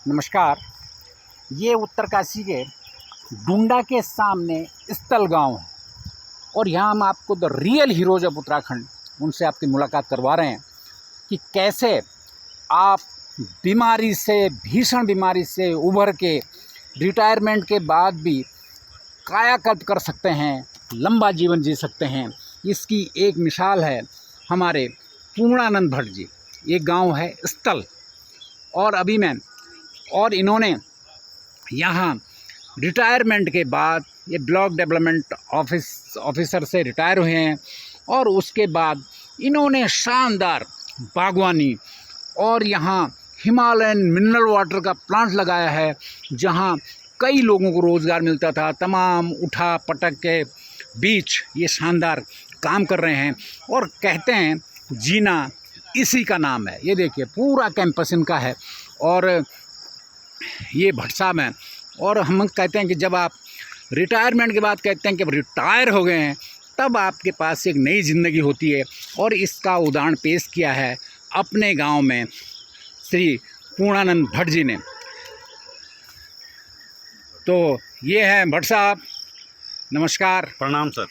नमस्कार। ये उत्तरकाशी के डुंडा के सामने स्थल गांव है और यहाँ हम आपको the real heroes of Uttarakhand उनसे आपकी मुलाकात करवा रहे हैं कि कैसे आप बीमारी से, भीषण बीमारी से उभर के रिटायरमेंट के बाद भी कायाकल्प कर सकते हैं, लंबा जीवन जी सकते हैं। इसकी एक मिसाल है हमारे पूर्णानंद भट्ट जी। ये गांव है स्थल और इन्होंने यहाँ रिटायरमेंट के बाद ये ब्लॉक डेवलपमेंट ऑफिसर से रिटायर हुए हैं और उसके बाद इन्होंने शानदार बागवानी और यहाँ हिमालयन मिनरल वाटर का प्लांट लगाया है, जहाँ कई लोगों को रोज़गार मिलता था। तमाम उठा पटक के बीच ये शानदार काम कर रहे हैं और कहते हैं जीना इसी का नाम है। ये देखिए पूरा कैंपस इनका है और ये भट्ट साहब हैं। और हम कहते हैं कि जब आप रिटायरमेंट के बाद कहते हैं कि अब रिटायर हो गए हैं, तब आपके पास एक नई ज़िंदगी होती है। और इसका उदाहरण पेश किया है अपने गांव में श्री पूर्णानंद भट्ट जी ने। तो ये है भट्ट साहब, नमस्कार। प्रणाम सर।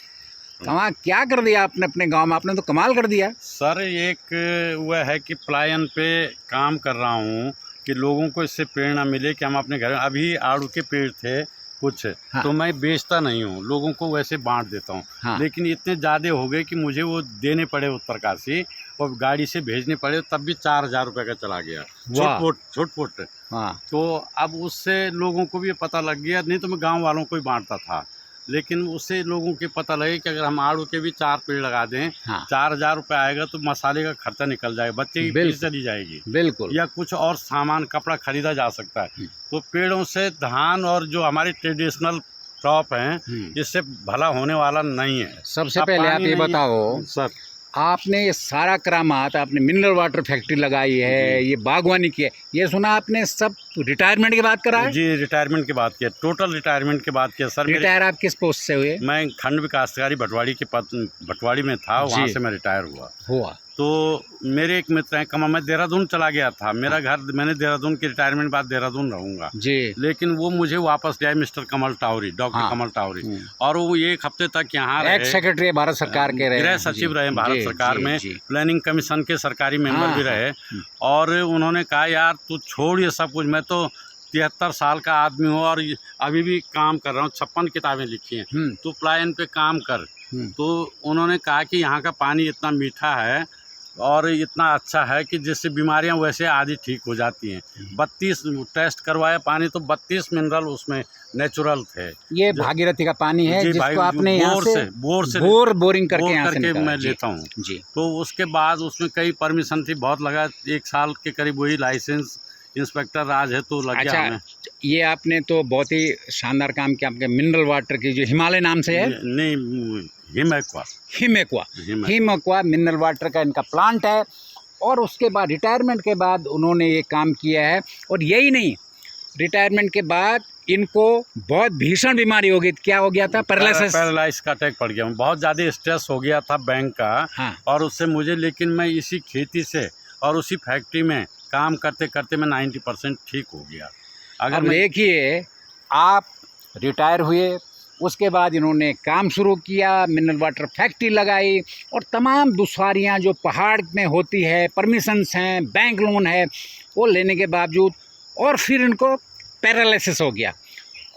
कमाल क्या कर दिया आपने अपने गांव में, आपने तो कमाल कर दिया सर। एक वह है कि पलायन पे काम कर रहा हूँ कि लोगों को इससे प्रेरणा मिले कि हम अपने घर में, अभी आड़ू के पेड़ थे कुछ, हाँ। तो मैं बेचता नहीं हूँ, लोगों को वैसे बांट देता हूँ। हाँ। लेकिन इतने ज़्यादा हो गए कि मुझे वो देने पड़े उत्तरकाशी और गाड़ी से भेजने पड़े, तब भी 4,000 रुपये का चला गया, छोट-पोट। हाँ। तो अब उससे लोगों को भी पता लग गया, नहीं तो मैं गाँव वालों को ही बांटता था, लेकिन उससे लोगों के पता लगे कि अगर हम आड़ू के भी 4 पेड़ लगा दें, हाँ। 4,000 रुपये आएगा तो मसाले का खर्चा निकल जाएगा, बच्चे की फीस चली जाएगी, बिल्कुल, या कुछ और सामान कपड़ा खरीदा जा सकता है। तो पेड़ों से धान और जो हमारे ट्रेडिशनल क्रॉप हैं, इससे भला होने वाला नहीं है। सबसे पहले आप ये बताओ सर, आपने ये सारा करामात, आपने मिनरल वाटर फैक्ट्री लगाई है, ये बागवानी की है, ये सुना आपने सब रिटायरमेंट की बात करा है? जी, रिटायरमेंट की बात किया, टोटल रिटायरमेंट की बात किया सर। रिटायर आप किस पोस्ट से हुए? मैं खंड विकास अधिकारी भटवाड़ी में था, वहाँ से मैं रिटायर हुआ। तो मेरे एक मित्र हैं, मैं देहरादून चला गया था, मेरा घर, मैंने देहरादून की रिटायरमेंट बाद देहरादून रहूँगा जी, लेकिन वो मुझे वापस ले आए मिस्टर कमल टावरी, डॉक्टर कमल टावरी, और वो 1 हफ्ते तक यहाँ एक्स सेक्रेटरी भारत सरकार के रहे, गृह सचिव रहे भारत सरकार में, प्लानिंग कमीशन के सरकारी मेंबर भी रहे। और उन्होंने कहा यार तू छोड़ ये सब कुछ, मैं तो 73 साल का आदमी हूँ और अभी भी काम कर रहा हूँ, 56 किताबें लिखी हैं, तू पलायन पे काम कर। तो उन्होंने कहा कि यहाँ का पानी इतना मीठा है और इतना अच्छा है कि जिससे बीमारियां वैसे आधी ठीक हो जाती हैं। 32 टेस्ट करवाया पानी, तो 32 मिनरल उसमें नेचुरल थे। ये भागीरथी का पानी है जिसको आपने बोरिंग करके मैं लेता हूँ जी। तो उसके बाद उसमें कई परमिशन थी, बहुत लगा, 1 साल के करीब वही लाइसेंस इंस्पेक्टर राज है तो लग गया हमें। ये आपने तो बहुत ही शानदार काम किया। आपके मिनरल वाटर की जो हिमालय नाम से है, नहीं हिमक्वा मिनरल वाटर का इनका प्लांट है। और उसके बाद रिटायरमेंट के बाद उन्होंने ये काम किया है। और यही नहीं, रिटायरमेंट के बाद इनको बहुत भीषण बीमारी हो गई। क्या हो गया था? पैरालाइसिस का अटैक पड़ गया, बहुत ज़्यादा स्ट्रेस हो गया था बैंक का। हाँ। और उससे मुझे, लेकिन मैं इसी खेती से और उसी फैक्ट्री में काम करते करते मैं 90% ठीक हो गया। अगर देखिए आप रिटायर हुए, उसके बाद इन्होंने काम शुरू किया, मिनरल वाटर फैक्ट्री लगाई और तमाम दुश्वारियां जो पहाड़ में होती है, परमिशंस हैं, बैंक लोन है, वो लेने के बावजूद, और फिर इनको पैरालिसिस हो गया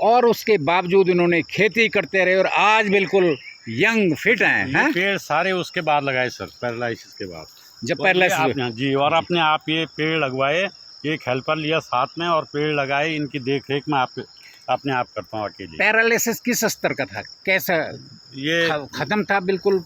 और उसके बावजूद इन्होंने खेती करते रहे और आज बिल्कुल यंग फिट हैं। पेड़ सारे उसके बाद लगाए सर, पैरालिसिस के बाद, जब पैरालिसिस जी। और अपने आप ये पेड़ लगवाए, एक हेल्पर लिया साथ में और पेड़ लगाए, इनकी देख रेख में अपने आप करता हूँ अकेले। पैरालिसिस किस स्तर का था, कैसा ये खत्म था? बिल्कुल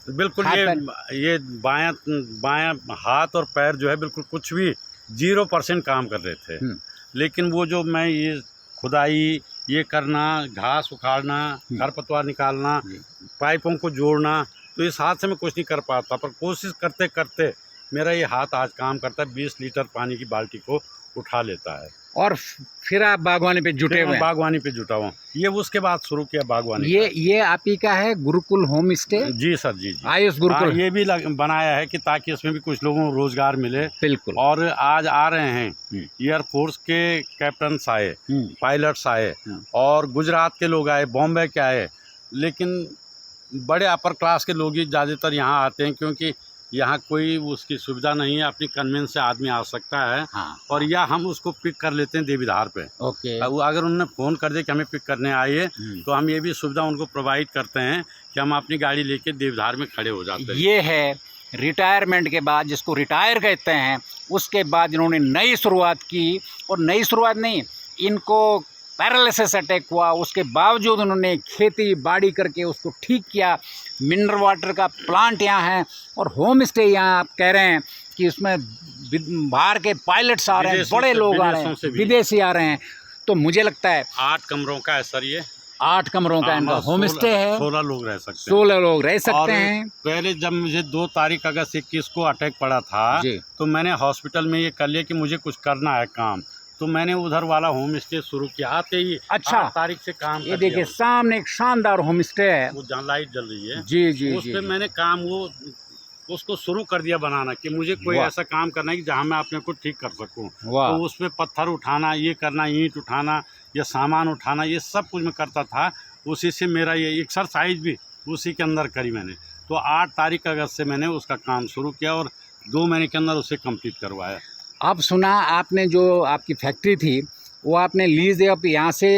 ये बायां हाथ और पैर जो है बिल्कुल कुछ भी 0% काम कर रहे थे। लेकिन वो जो मैं ये खुदाई, ये करना, घास उखाड़ना, खरपतवार निकालना, पाइपों को जोड़ना, तो इस हाथ से मैं कुछ नहीं कर पाता, पर कोशिश करते करते मेरा ये हाथ आज काम करता है। 20 लीटर पानी की बाल्टी को उठा लेता है। और फिर आप बागवानी पे जुटे फिर हुए मैं हैं। बागवानी पे जुटा हुआ हूँ। ये उसके बाद शुरू किया बागवानी ये आप ही का है गुरुकुल होम स्टे, जी सर, जी जी। आयुष गुरुकुल। ये भी बनाया है कि ताकि इसमें भी कुछ लोगों को रोजगार मिले। बिल्कुल। और आज आ रहे हैं एयरफोर्स के कैप्टन्स आए, पायलट्स आए, और गुजरात के लोग आए, बॉम्बे के आए, लेकिन बड़े अपर क्लास के लोग ही ज़्यादातर यहाँ आते हैं, क्योंकि यहाँ कोई उसकी सुविधा नहीं है, अपनी कन्वेंस से आदमी आ सकता है। हाँ, और या हम उसको पिक कर लेते हैं देवीधार पे। ओके। अगर उन्होंने फ़ोन कर दे कि हमें पिक करने आइए, तो हम ये भी सुविधा उनको प्रोवाइड करते हैं कि हम अपनी गाड़ी लेके देवधार में खड़े हो जाते हैं। ये है रिटायरमेंट के बाद, जिसको रिटायर कहते हैं, उसके बाद इन्होंने नई शुरुआत की। और नई शुरुआत नहीं, इनको पैरालिसिस अटैक हुआ, उसके बावजूद उन्होंने खेती बाड़ी करके उसको ठीक किया। मिनरल वाटर का प्लांट यहाँ है और होम स्टे यहाँ आप कह रहे हैं कि उसमें बाहर के पायलट्स आ रहे हैं, बड़े लोग आ रहे हैं, विदेशी आ रहे हैं। तो मुझे लगता है 8 कमरों का है सर ये। 8 कमरों का इनका होम स्टे है। 16 लोग रह सकते हैं। 16 लोग रह सकते हैं। पहले जब मुझे 2 तारीख अगस्त 21 को अटैक पड़ा था, तो मैंने हॉस्पिटल में ये कर लिया कि मुझे कुछ करना है काम, तो मैंने उधर वाला होम स्टे शुरू किया। आते ही 8 तारीख से काम। ये देखिए सामने एक शानदार होम स्टे है, वो जहाँ लाइट जल रही है। जी जी। उस पे मैंने काम उसको शुरू कर दिया बनाना, कि मुझे कोई ऐसा काम करना है कि जहाँ मैं अपने को ठीक कर सकूँ। तो उसमें पत्थर उठाना, ये करना, ईंट उठाना, या सामान उठाना, ये सब कुछ मैं करता था। उसी से मेरा ये एक्सरसाइज भी उसी के अंदर करी मैंने। तो 8 तारीख अगस्त से मैंने उसका काम शुरू किया और 2 महीने के अंदर उसे कंप्लीट करवाया। अब सुना आपने जो आपकी फैक्ट्री थी वो आपने लीज अब यहाँ से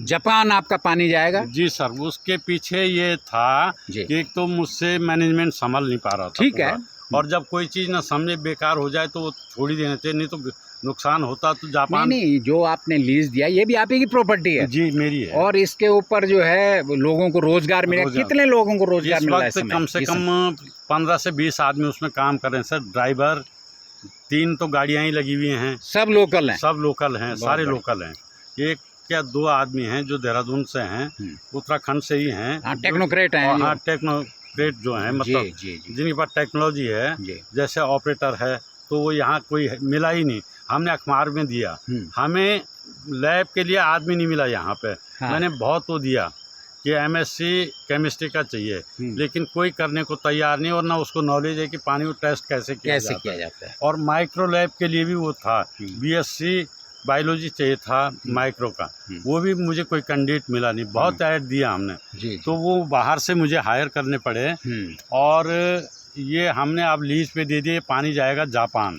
जापान आपका पानी जाएगा? जी सर, उसके पीछे ये था कि एक तो मुझसे मैनेजमेंट संभल नहीं पा रहा था। ठीक है। और जब कोई चीज़ ना समझे बेकार हो जाए तो वो छोड़ ही देना चाहिए, नहीं तो नुकसान होता। तो जापान नहीं, जो आपने लीज दिया ये भी आप ही की प्रॉपर्टी है? जी मेरी है। और इसके ऊपर जो है लोगों को रोजगार मिलेगा। कितने लोगों को रोजगार मिला है? कम से कम 15 से 20 आदमी उसमें काम कर रहे हैं सर। ड्राइवर, 3 तो गाड़ियाँ ही लगी हुई हैं। सब लोकल हैं? सब लोकल हैं, सारे लोकल हैं। 1 या 2 आदमी हैं जो देहरादून से हैं, उत्तराखंड से ही हैं। टेक्नोक्रेट हैं। हाँ, टेक्नोक्रेट जो हैं, मतलब जिनके पास टेक्नोलॉजी है, जैसे ऑपरेटर है, तो वो यहाँ कोई मिला ही नहीं। हमने अखबार में दिया, हमें लैब के लिए आदमी नहीं मिला यहाँ पे। मैंने बहुत तो दिया कि MSc केमिस्ट्री का चाहिए, लेकिन कोई करने को तैयार नहीं, और ना उसको नॉलेज है कि पानी को टेस्ट कैसे किया जाता है। और माइक्रो लैब के लिए भी वो था, BSc बायोलॉजी चाहिए था माइक्रो का, वो भी मुझे कोई कैंडिडेट मिला नहीं। बहुत ऐड दिया हमने, तो वो बाहर से मुझे हायर करने पड़े। और ये हमने अब लीज पे दे दिए। पानी जाएगा जापान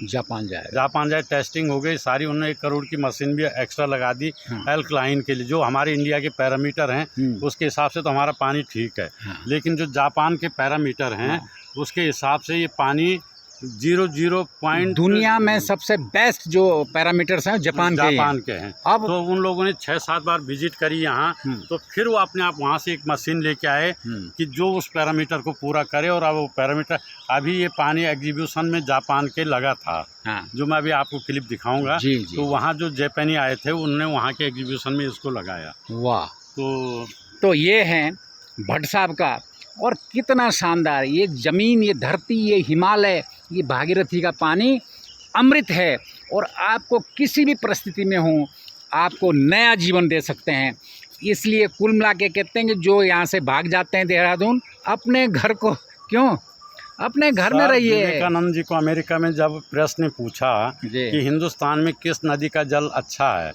जाए, टेस्टिंग हो गई सारी। उन्होंने 1 करोड़ की मशीन भी एक्स्ट्रा लगा दी एल्कलाइन के लिए। जो हमारे इंडिया के पैरामीटर हैं उसके हिसाब से तो हमारा पानी ठीक है, लेकिन जो जापान के पैरामीटर हैं उसके हिसाब से ये पानी 00 पॉइंट दुनिया में सबसे बेस्ट जो पैरामीटर्स हैं जापान के हैं। अब तो उन लोगों ने 6-7 बार विजिट करी यहाँ, तो फिर वो अपने आप वहाँ से एक मशीन लेके आए कि जो उस पैरामीटर को पूरा करे। और अब वो पैरामीटर, अभी ये पानी एग्जीबिशन में जापान के लगा था, जो मैं अभी आपको क्लिप दिखाऊंगा। तो वहाँ जो जापानी आए थे उन्होंने वहाँ के एग्जीबिशन में इसको लगाया। वाह। तो ये है भट्ट साहब का। और कितना शानदार ये ज़मीन, ये धरती, ये हिमालय, ये भागीरथी का पानी अमृत है। और आपको किसी भी परिस्थिति में हो आपको नया जीवन दे सकते हैं। इसलिए कुल मिला के कहते हैं कि जो यहाँ से भाग जाते हैं देहरादून, अपने घर को अपने घर में रहिए। विवेकानंद जी को अमेरिका में जब प्रेस ने पूछा कि हिंदुस्तान में किस नदी का जल अच्छा है,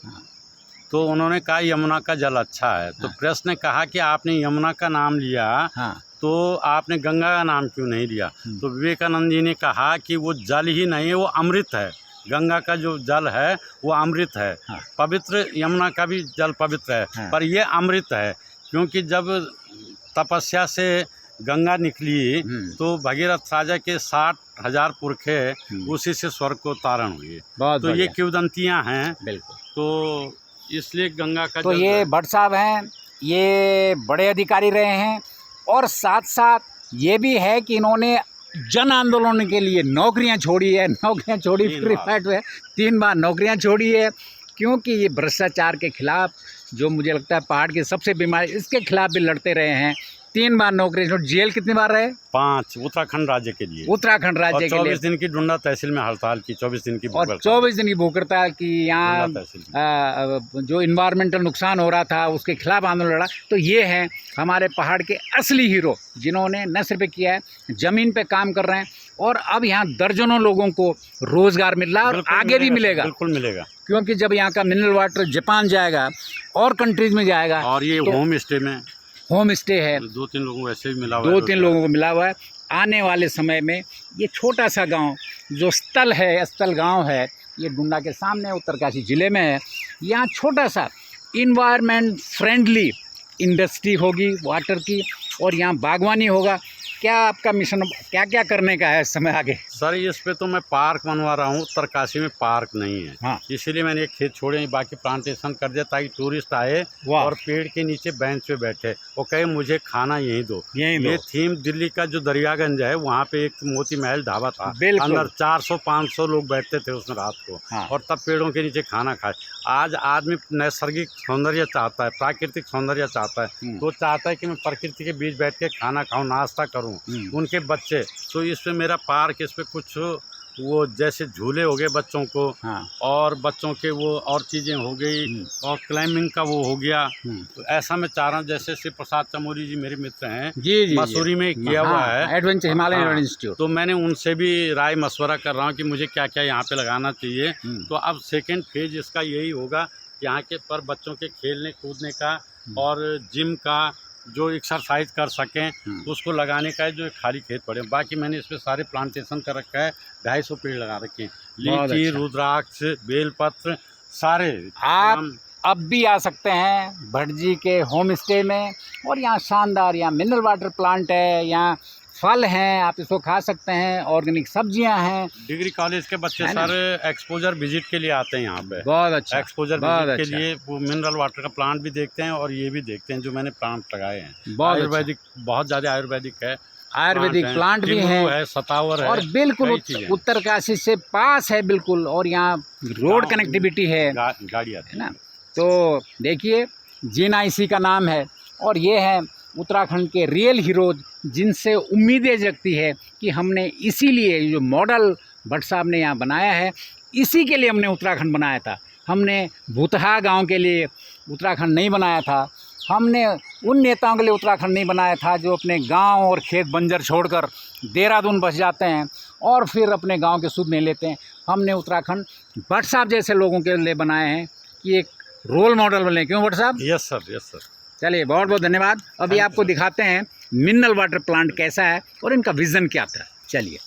तो उन्होंने कहा यमुना का जल अच्छा है। तो प्रेस ने कहा कि आपने यमुना का नाम लिया, तो आपने गंगा का नाम क्यों नहीं लिया? तो विवेकानंद जी ने कहा कि वो जल ही नहीं है, वो अमृत है। गंगा का जो जल है वो अमृत है। पवित्र यमुना का भी जल पवित्र है, पर ये अमृत है। क्योंकि जब तपस्या से गंगा निकली तो भगीरथ राजा के 60,000 पुरखे उसी से स्वर्ग को तारण हुए। तो ये किंवदंतियाँ हैं। बिल्कुल। तो इसलिए गंगा का तो ये भट्ट साहब हैं, ये बड़े अधिकारी रहे हैं। और साथ साथ ये भी है कि इन्होंने जन आंदोलन के लिए नौकरियां छोड़ी है। फिर रिटायर्ड हुए, 3 बार नौकरियां छोड़ी है। क्योंकि ये भ्रष्टाचार के खिलाफ, जो मुझे लगता है पहाड़ की सबसे बीमारी, इसके खिलाफ भी लड़ते रहे हैं। 3 बार नौकरी, जेल कितनी बार रहे? 5 उत्तराखंड राज्य के लिए। उत्तराखंड राज्य के लिए 24 दिन की डुंडा तहसील में हड़ताल की, 24 दिन की भूख और हड़ताल। 24 दिन की भूख हड़ताल की। यहाँ डुंडा तहसील जो इन्वायरमेंटल नुकसान हो रहा था उसके खिलाफ आंदोलन लड़ा। तो ये हैं हमारे पहाड़ के असली हीरो, जिन्होंने न सिर्फ किया है, ज़मीन पे काम कर रहे हैं और अब यहाँ दर्जनों लोगों को रोज़गार मिल रहा है और आगे भी मिलेगा। बिल्कुल मिलेगा, क्योंकि जब यहाँ का मिनरल वाटर जापान जाएगा और कंट्रीज़ में जाएगा। और ये तो होम स्टे में होम स्टे है, 2-3 लोगों को वैसे भी मिला हुआ है, 2-3 लोगों को मिला हुआ है। आने वाले समय में ये छोटा सा गांव जो स्थल गांव है, ये डुंडा के सामने उत्तरकाशी ज़िले में है। यहाँ छोटा सा इन्वायरमेंट फ्रेंडली इंडस्ट्री होगी वाटर की, और यहाँ बागवानी होगा। क्या आपका मिशन, क्या क्या करने का है इस समय आगे? सर इस पे तो मैं पार्क बनवा रहा हूँ, उत्तरकाशी में पार्क नहीं है। हाँ। इसीलिए मैंने एक खेत छोड़े, बाकी प्लांटेशन कर दिया ताकि टूरिस्ट आए और पेड़ के नीचे बेंच पे बैठे और कहे मुझे खाना यहीं दो। ये थीम दिल्ली का जो दरियागंज है, वहाँ पे एक मोती महल ढाबा था, अंदर 400-500 लोग बैठते थे उसमें रात को। हाँ। और तब पेड़ों के नीचे खाना खाए। आज आदमी नैसर्गिक सौंदर्य चाहता है, प्राकृतिक सौंदर्य चाहता है, तो चाहता है कि मैं प्रकृति के बीच बैठ के खाना खाऊं, नाश्ता करूं। उनके बच्चे तो इस पे मेरा पार्क, इस पे कुछ वो जैसे झूले हो गए बच्चों को। हाँ। और बच्चों के वो और चीज़ें हो गई और क्लाइंबिंग का वो हो गया। तो ऐसा मैं चाह रहा हूँ, जैसे श्री प्रसाद चमोरी जी मेरे मित्र हैं, जी मसूरी में किया हुआ है एडवेंचर हिमालयन इंस्टीट्यूट, तो मैंने उनसे भी राय मशवरा कर रहा हूँ कि मुझे क्या क्या यहाँ पे लगाना चाहिए। तो अब सेकेंड फेज इसका यही होगा, यहाँ के पर बच्चों के खेलने कूदने का और जिम का जो एक्सरसाइज कर सकें, तो उसको लगाने का है। जो खाली खेत पड़े, बाकी मैंने इस पे सारे प्लांटेशन कर रखा है, 250 पेड़ लगा रखे हैं, लीची, रुद्राक्ष, बेलपत्र सारे। आप अब भी आ सकते हैं भट्ट जी के होम स्टे में, और यहाँ शानदार, यहाँ मिनरल वाटर प्लांट है, यहाँ फल हैं, आप इसको खा सकते हैं, ऑर्गेनिक सब्जियां हैं। डिग्री कॉलेज के बच्चे सर एक्सपोजर विजिट के लिए आते हैं यहाँ पे। बहुत अच्छा, एक्सपोजर विजिट के लिए वो मिनरल वाटर का प्लांट भी देखते हैं और ये भी देखते हैं जो मैंने प्लांट लगाए हैं। आयुर्वेदिक बहुत ज़्यादा आयुर्वेदिक है, आयुर्वेदिक प्लांट भी है, सतावर है, और बिल्कुल उत्तरकाशी से पास है बिल्कुल, और यहाँ रोड कनेक्टिविटी है, गाड़ी आती है ना। तो देखिए, जीना इसी का नाम है, और ये है उत्तराखंड के रियल हीरोज, जिनसे उम्मीदें जगती है कि हमने इसीलिए जो मॉडल भट्ट साहब ने यहाँ बनाया है, इसी के लिए हमने उत्तराखंड बनाया था। हमने भूतहा गांव के लिए उत्तराखंड नहीं बनाया था, हमने उन नेताओं के लिए उत्तराखंड नहीं बनाया था जो अपने गांव और खेत बंजर छोड़कर देहरादून बस जाते हैं और फिर अपने गांव के सुध नहीं लेते हैं। हमने उत्तराखंड भट्ट साहब जैसे लोगों के लिए बनाए हैं कि एक रोल मॉडल बने। क्यों भट्ट साहब? Yes sir, yes sir. चलिए, बहुत बहुत धन्यवाद। अभी आपको दिखाते हैं मिनरल वाटर प्लांट कैसा है और इनका विज़न क्या था। चलिए।